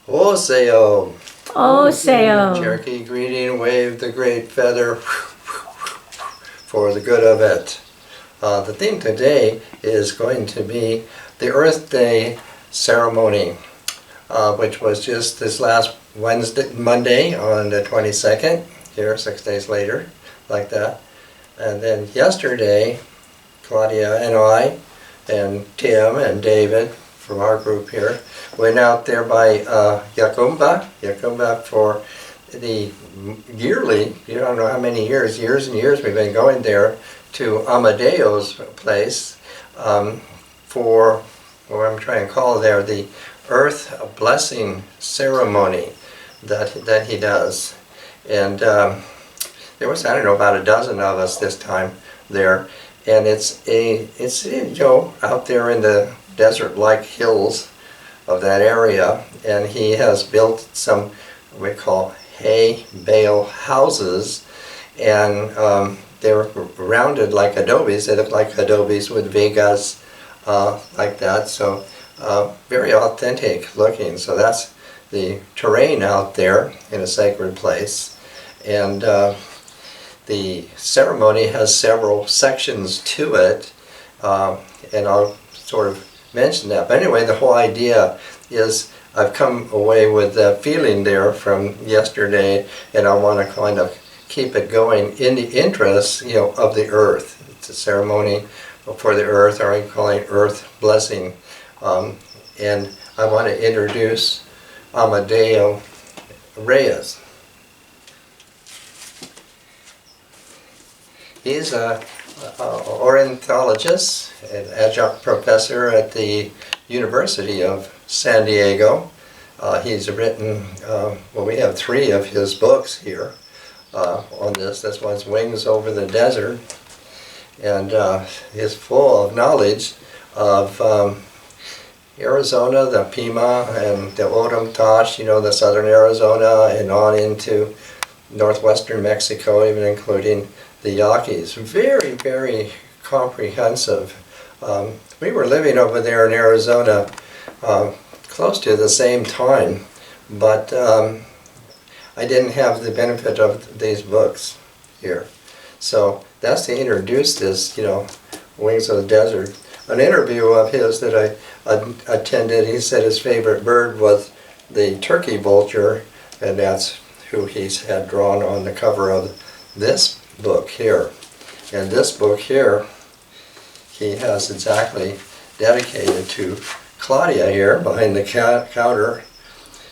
Oseo. Oseo. Cherokee greeting, wave the great feather for the good of it. The theme today is going to be the Earth Day ceremony, which was just this last Monday on the 22nd, here 6 days later, like that. And then yesterday, Claudia and I and Tim and David from our group here went out there by Yakumba for the yearly, you don't know how many years and years we've been going there to Amadeo's place for what I'm trying to call there the Earth Blessing ceremony that he does. And there was, I don't know, about a dozen of us this time there, and it's out there in the desert-like hills of that area, and he has built some what we call hay bale houses, and they're rounded like adobes. They look like adobes with vigas like that, so very authentic looking. So that's the terrain out there in a sacred place. And the ceremony has several sections to it, and I'll sort of mention that. But anyway, the whole idea is I've come away with that feeling there from yesterday, and I want to kind of keep it going in the interest, of the earth. It's a ceremony for the earth, or I call it Earth Blessing. And I want to introduce Amadeo Reyes. He's an ornithologist, an adjunct professor at the University of San Diego. He's written, we have 3 of his books here on this. This one's Wings Over the Desert, and he's full of knowledge of Arizona, the Pima, and the Odomtash, the southern Arizona, and on into northwestern Mexico, even including the Yaquis. Very, very comprehensive. We were living over there in Arizona close to the same time, but I didn't have the benefit of these books here. So that's to introduce this, Wings of the Desert. An interview of his that I attended, he said his favorite bird was the turkey vulture, and that's who he's had drawn on the cover of this book here. And this book here, he has exactly dedicated to Claudia here behind the counter.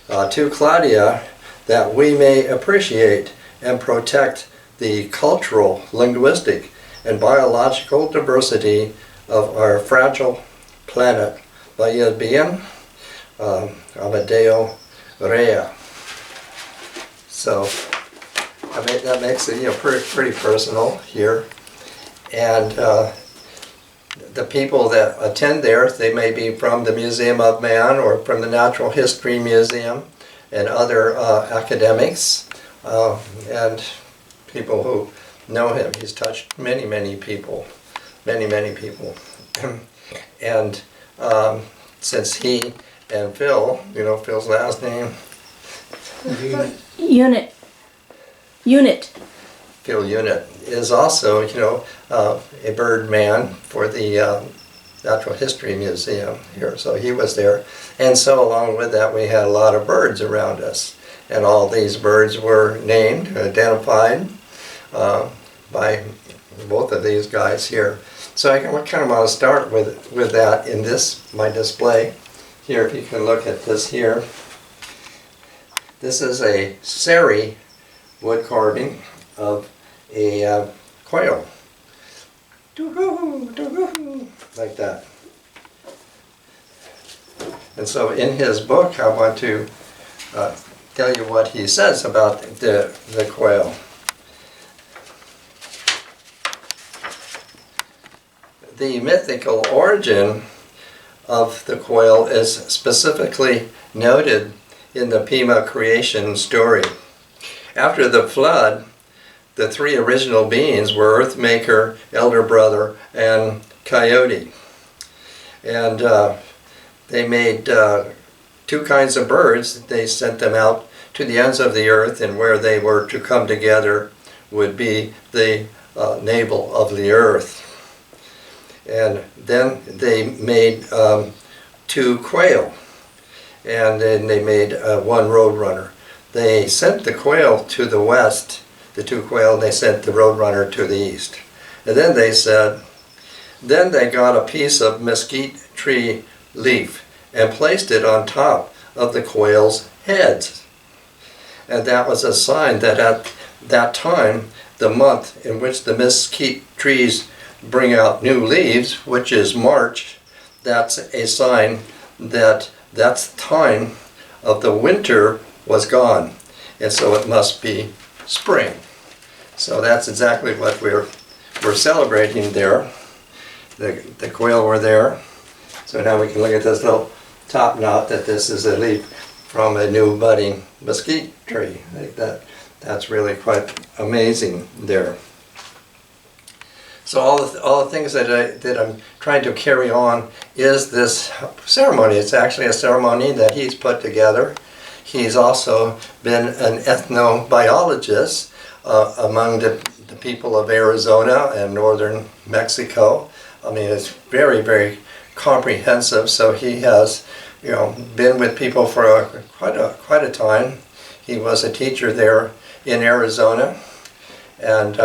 To Claudia, that we may appreciate and protect the cultural, linguistic, and biological diversity of our fragile planet. Vaya bien, Amadeo Reyes. So that makes it pretty personal here. And the people that attend there, they may be from the Museum of Man or from the Natural History Museum and other academics and people who know him. He's touched many, many people, many people. And since he and Phil, Phil's last name? Unit. Phil Unit is also, a bird man for the Natural History Museum here. So he was there. And so along with that, we had a lot of birds around us. And all these birds were named, identified by both of these guys here. So I kind of want to start with that in my display. Here, if you can look at this here. This is a seri wood carving of a quail. Like that. And so in his book, I want to tell you what he says about the quail. The mythical origin of the quail is specifically noted in the Pima creation story. After the flood, the 3 original beings were Earthmaker, Elder Brother, and Coyote. And they made 2 two kinds of birds. They sent them out to the ends of the earth, and where they were to come together would be the navel of the earth. And then they made two quail, and then they made one roadrunner. They sent the quail to the west, the two quail, and they sent the roadrunner to the east. And then they said, then they got a piece of mesquite tree leaf and placed it on top of the quail's heads. And that was a sign that at that time, the month in which the mesquite trees bring out new leaves, which is March, that's a sign that that's time of the winter was gone. And so it must be spring. So that's exactly what we're celebrating there. The quail were there. So now we can look at this little top knot, that this is a leaf from a new budding mesquite tree. Like that's really quite amazing there. So all the things that I'm trying to carry on is this ceremony. It's actually a ceremony that he's put together. He's also been an ethnobiologist among the people of Arizona and northern Mexico. I mean, it's very, very comprehensive. So he has, been with people for quite a time. He was a teacher there in Arizona, and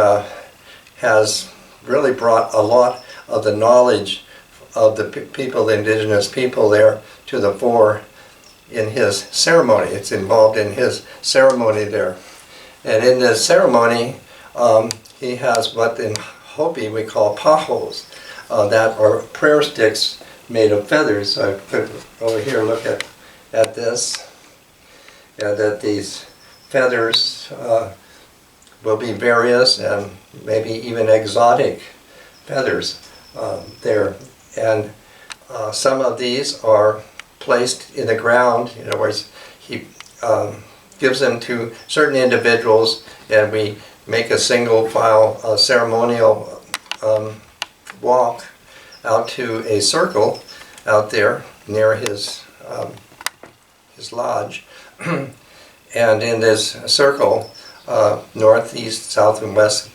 has really brought a lot of the knowledge of the people, the indigenous people there, to the fore in his ceremony. It's involved in his ceremony there. And in this ceremony, he has what in Hopi we call pajos, that are prayer sticks made of feathers. So I put over here, look at this, and that these feathers will be various and maybe even exotic feathers there. And some of these are placed in the ground. In other words, he gives them to certain individuals, and we make a single file ceremonial walk out to a circle out there near his lodge. And in this circle, north, east, south, and west,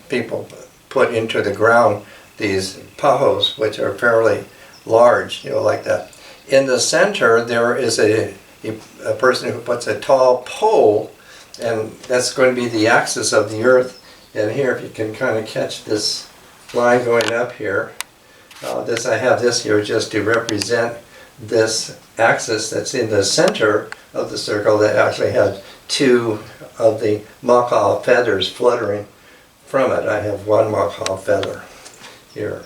people put into the ground these pajos, which are fairly large, like that. In the center, there is a person who puts a tall pole, and that's going to be the axis of the earth. And here, if you can kind of catch this line going up here, I have this here just to represent this axis that's in the center of the circle that actually has two of the macaw feathers fluttering from it. I have one macaw feather here.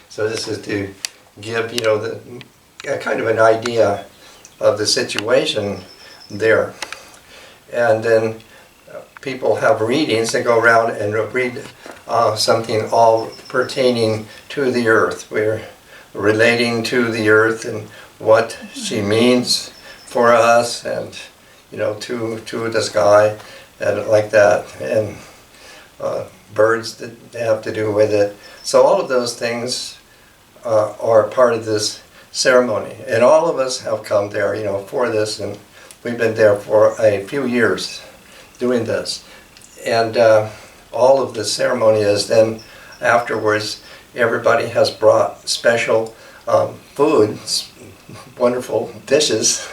So this is to give, kind of an idea of the situation there. And then people have readings. They go around and read something all pertaining to the earth. We're relating to the earth and what she means for us, and to the sky, and like that, and birds that have to do with it. So all of those things are part of this ceremony, and all of us have come there, for this, and we've been there for a few years doing this. And all of the ceremony is then afterwards, everybody has brought special food, wonderful dishes,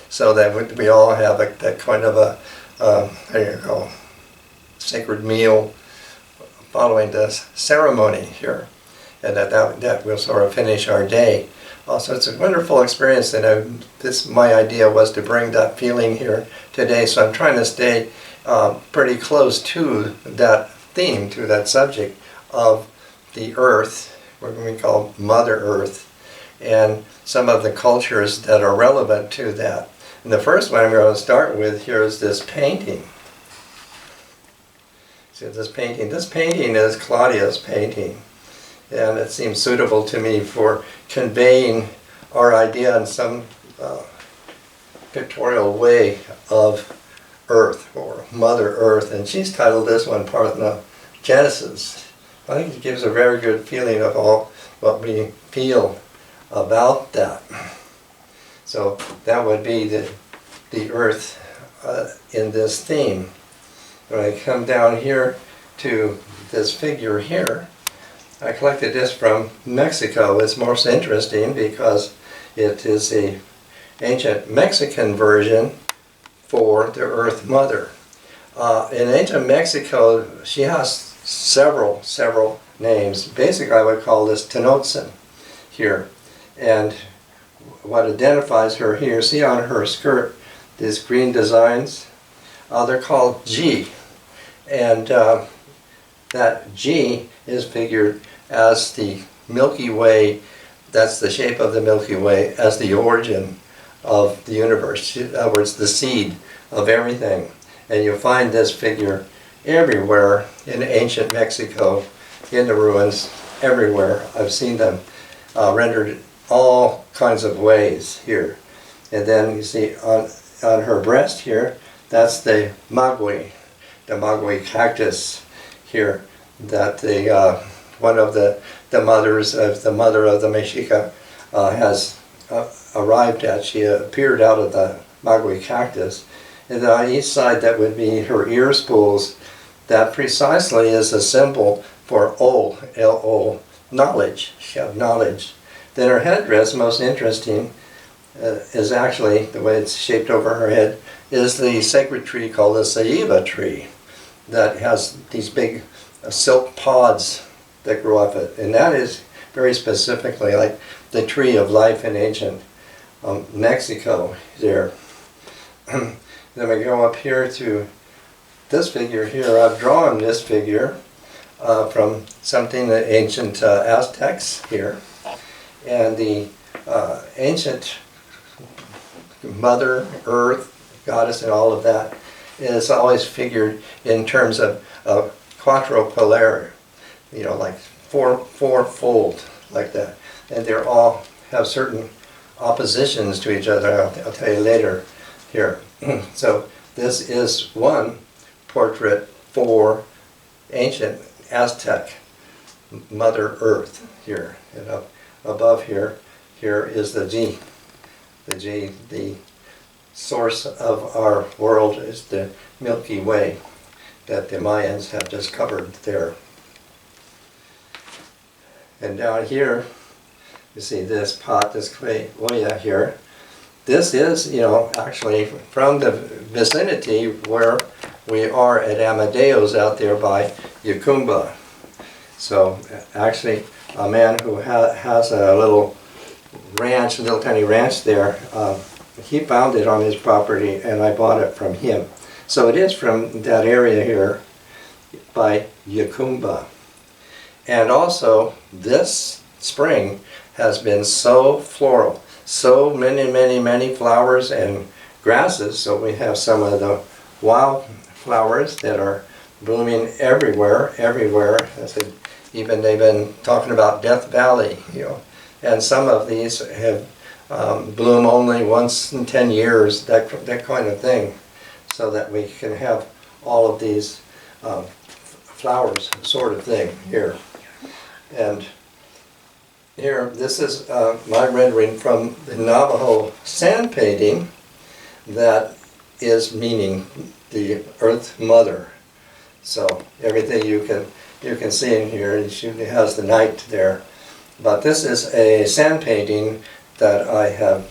so that we all have that kind of a sacred meal following this ceremony here, and that will sort of finish our day. Also, it's a wonderful experience, and my idea was to bring that feeling here today. So I'm trying to stay pretty close to that theme, to that subject of the earth, what we call Mother Earth, and some of the cultures that are relevant to that. And the first one I'm going to start with here is this painting. See this painting? This painting is Claudia's painting, and it seems suitable to me for conveying our idea in some pictorial way of Earth, or Mother Earth. And she's titled this one Parthenogenesis. I think it gives a very good feeling of all what we feel about that. So that would be the earth in this theme. When I come down here to this figure here, I collected this from Mexico. It's most interesting because it is a ancient Mexican version for the Earth Mother. In ancient Mexico, she has several names. Basically, I would call this Tenochtitlan here. And what identifies her here, see on her skirt, these green designs, they're called G. And that G is figured as the Milky Way, that's the shape of the Milky Way, as the origin of the universe. In other words, the seed of everything. And you'll find this figure everywhere in ancient Mexico, in the ruins, everywhere. I've seen them rendered all kinds of ways here. And then you see on her breast here, that's the maguey cactus here, that the one of the mothers of the mother of the Mexica has arrived at. She appeared out of the maguey cactus. And then on each side, that would be her ear spools. That precisely is a symbol for O, L-O, knowledge. She had knowledge. Then her headdress, most interesting, is actually, the way it's shaped over her head, is the sacred tree called the ceiba tree that has these big silk pods that grow off it. And that is very specifically like the tree of life in ancient Mexico there. Then we go up here to this figure here. I've drawn this figure from something that ancient Aztecs here. And the ancient Mother Earth, Goddess, and all of that is always figured in terms of quattropolar, you know, like fourfold, like that. And they all have certain oppositions to each other. I'll tell you later here. So this is one portrait for ancient Aztec Mother Earth here. And up above here is the G. The G, the source of our world, is the Milky Way that the Mayans have discovered there. And down here, you see this pot, this clay olla here. This is, you know, actually from the vicinity where we are at Amadeo's out there by Yacumba. So actually, a man who has a little ranch, a little tiny ranch there, he found it on his property and I bought it from him. So it is from that area here by Yacumba. And also, this spring has been so floral. So many flowers and grasses. So we have some of the wild flowers that are blooming everywhere. I said, even they've been talking about Death Valley, you know. And some of these have bloom only once in 10 years, that kind of thing. So that we can have all of these flowers sort of thing here. And here, this is my rendering from the Navajo sand painting that is meaning the Earth Mother. So everything you can see in here, it usually has the night there. But this is a sand painting that I have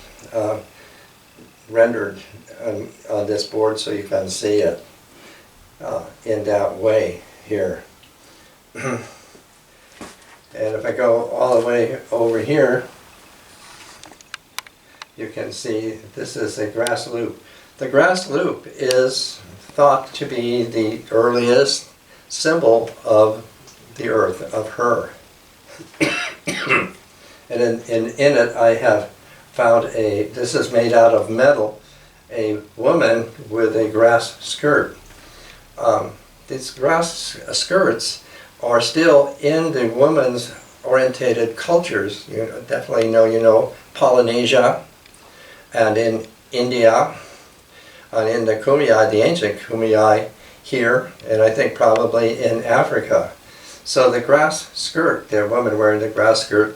rendered on this board so you can see it in that way here. And if I go all the way over here, you can see this is a grass loop. The grass loop is thought to be the earliest symbol of the earth, of her. And in it I have found this is made out of metal, a woman with a grass skirt. These grass skirts are still in the women's orientated cultures. You definitely know, Polynesia, and in India, and in the Kumeyaay, the ancient Kumeyaay here, and I think probably in Africa. So the grass skirt, the woman wearing the grass skirt,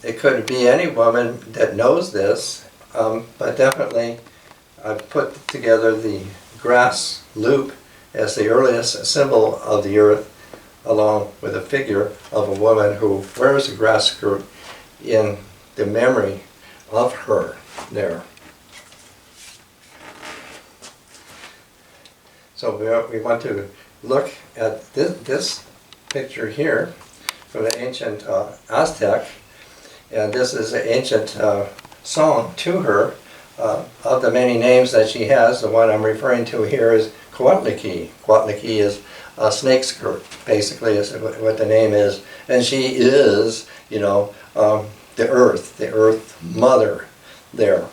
it could be any woman that knows this. But definitely I've put together the grass loop as the earliest symbol of the earth, along with a figure of a woman who wears a grass skirt in the memory of her there. So we want to look at this picture here from the ancient Aztec, and this is an ancient song to her. Of the many names that she has, the one I'm referring to here is Coyote. Coyote is a snake skirt, basically is what the name is. And she is, the earth mother there.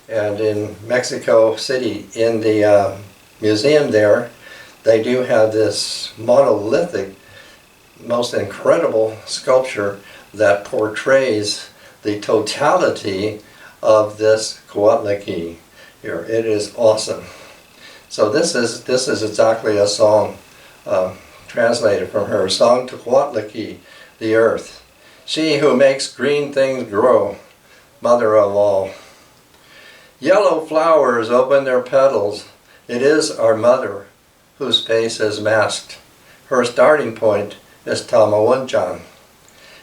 And in Mexico City, in the museum there, they do have this monolithic, most incredible sculpture that portrays the totality of this Coyote here. It is awesome. So this is exactly a song translated from her. Song to Coyote, the earth. She who makes green things grow, mother of all. Yellow flowers open their petals. It is our mother, whose face is masked. Her starting point is Tamawanchan.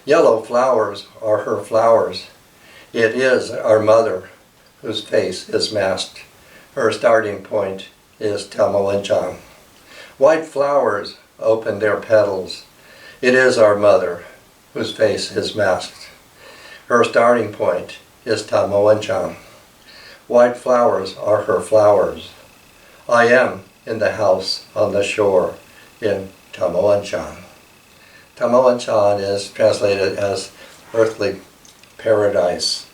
Yellow flowers are her flowers. It is our mother, whose face is masked. Her starting point is Tamawanchan. White flowers open their petals. It is our mother, whose face is masked. Her starting point is Tamawanchan. White flowers are her flowers. I am in the house on the shore in Tamawanchan. Tamawanchan is translated as earthly paradise.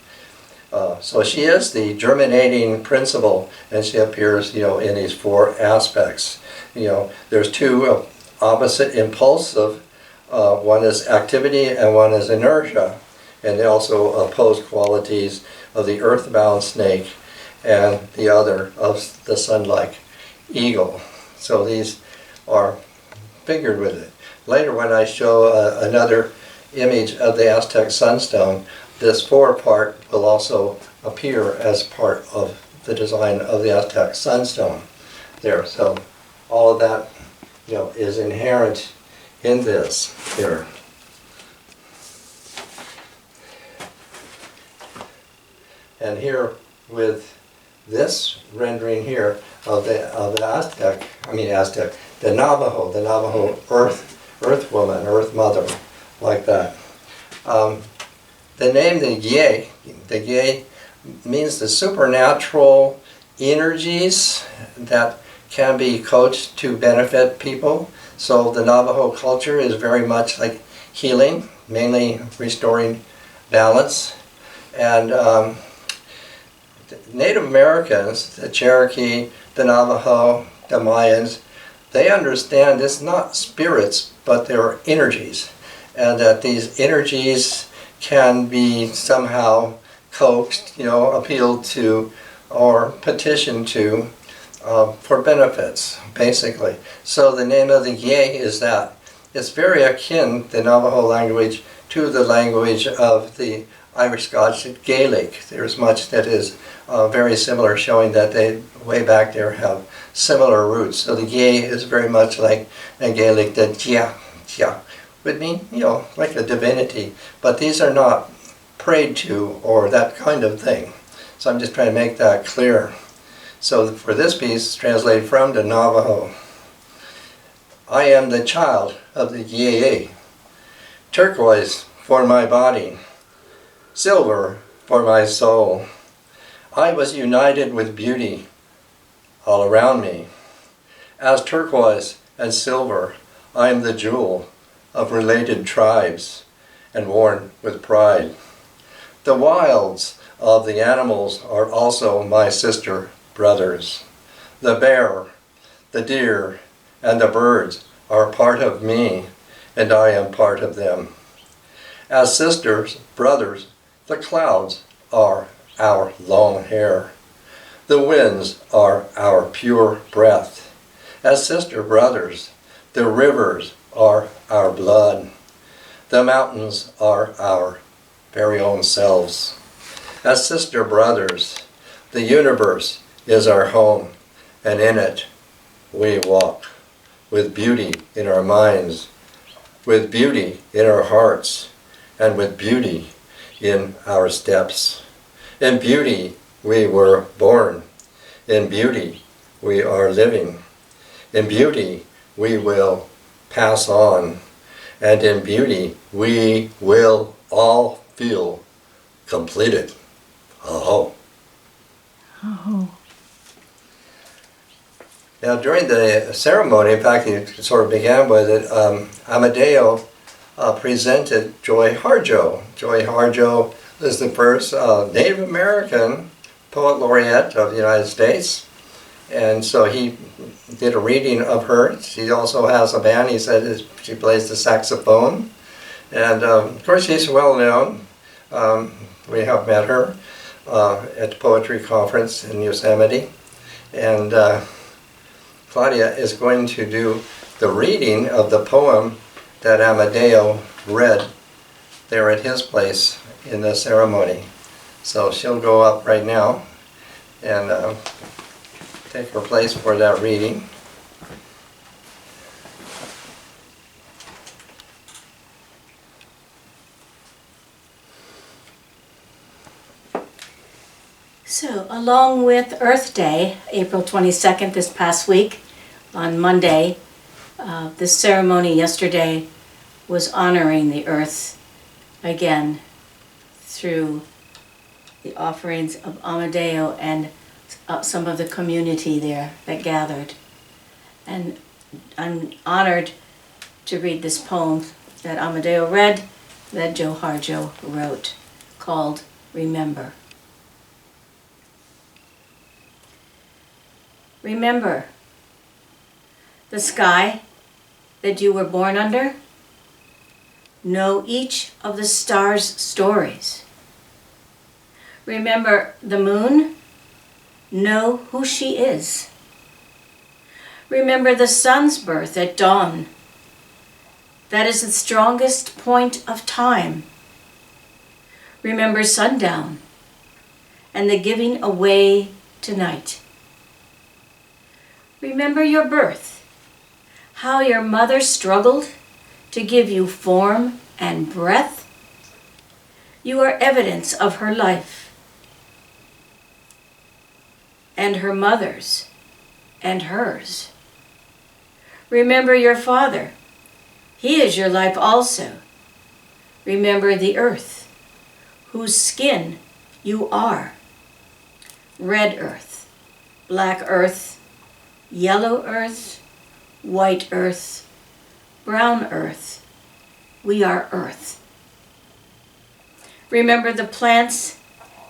So she is the germinating principle, and she appears, in these four aspects. There's two opposite impulsive. One is activity and one is inertia, and they also oppose qualities of the earthbound snake and the other of the sun-like eagle. So these are figured with it. Later, when I show another image of the Aztec sunstone, this four part will also appear as part of the design of the Aztec sunstone there. So all of that, is inherent in this here. And here with this rendering here of the Aztec, the Navajo earth woman, earth mother, like that. The name the Gye means the supernatural energies that can be coached to benefit people. So the Navajo culture is very much like healing, mainly restoring balance. And Native Americans, the Cherokee, the Navajo, the Mayans, they understand it's not spirits, but they're energies. And that these energies can be somehow coaxed, appealed to or petitioned to for benefits, basically. So the name of the Gye is that. It's very akin, the Navajo language, to the language of the Irish-Scotch Gaelic. There's much that is very similar, showing that they, way back there, have similar roots. So the Gye is very much like in Gaelic, the Tia, would mean, like a divinity. But these are not prayed to or that kind of thing. So I'm just trying to make that clear. So for this piece, it's translated from the Navajo. I am the child of the Gye. Turquoise for my body, silver for my soul. I was united with beauty all around me. As turquoise and silver, I am the jewel of related tribes and worn with pride. The wilds of the animals are also my sister brothers. The bear, the deer, and the birds are part of me, and I am part of them. As sisters, brothers, the clouds are our long hair. The winds are our pure breath. As sister brothers, the rivers are our blood. The mountains are our very own selves. As sister brothers, The universe is our home, and in it we walk, with beauty in our minds, with beauty in our hearts, and with beauty in our steps. In beauty we were born. In beauty we are living. In beauty we will pass on. And in beauty we will all feel completed. Oh. Oh. Now during the ceremony, in fact you sort of began with it, Amadeo presented Joy Harjo. Joy Harjo is the first Native American poet laureate of the United States. And so he did a reading of her. She also has a band. He said she plays the saxophone. And of course she's well known. We have met her at the poetry conference in Yosemite. And Claudia is going to do the reading of the poem that Amadeo read there at his place in the ceremony. So she'll go up right now and take her place for that reading. So, along with Earth Day, April 22nd this past week, on Monday, the ceremony yesterday was honoring the earth again through the offerings of Amadeo and some of the community there that gathered. And I'm honored to read this poem that Amadeo read, that Joe Harjo wrote, called Remember. Remember the sky that you were born under. Know each of the stars' stories. Remember the moon. Know who she is. Remember the sun's birth at dawn. That is the strongest point of time. Remember sundown and the giving away tonight. Remember your birth, how your mother struggled to give you form and breath. You are evidence of her life, and her mother's, and hers. Remember your father. He is your life also. Remember the earth, whose skin you are. Red earth, black earth, yellow earth, white earth, brown earth. We are earth. Remember the plants,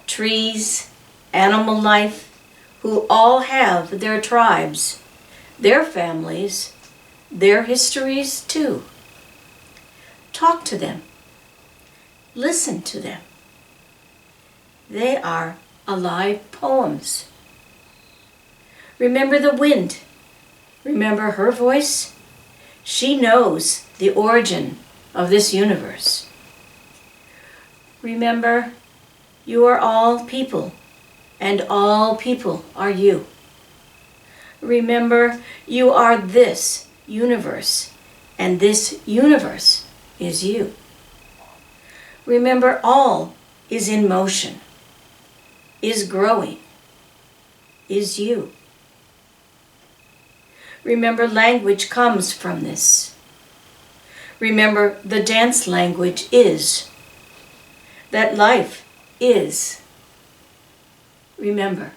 trees, animal life, who all have their tribes, their families, their histories too. Talk to them. Listen to them. They are alive poems. Remember the wind. Remember her voice. She knows the origin of this universe. Remember, you are all people, and all people are you. Remember, you are this universe, and this universe is you. Remember, all is in motion, is growing, is you. Remember, language comes from this. Remember, the dance language is. That life is. Remember.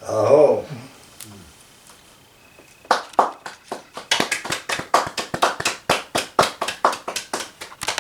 Oh.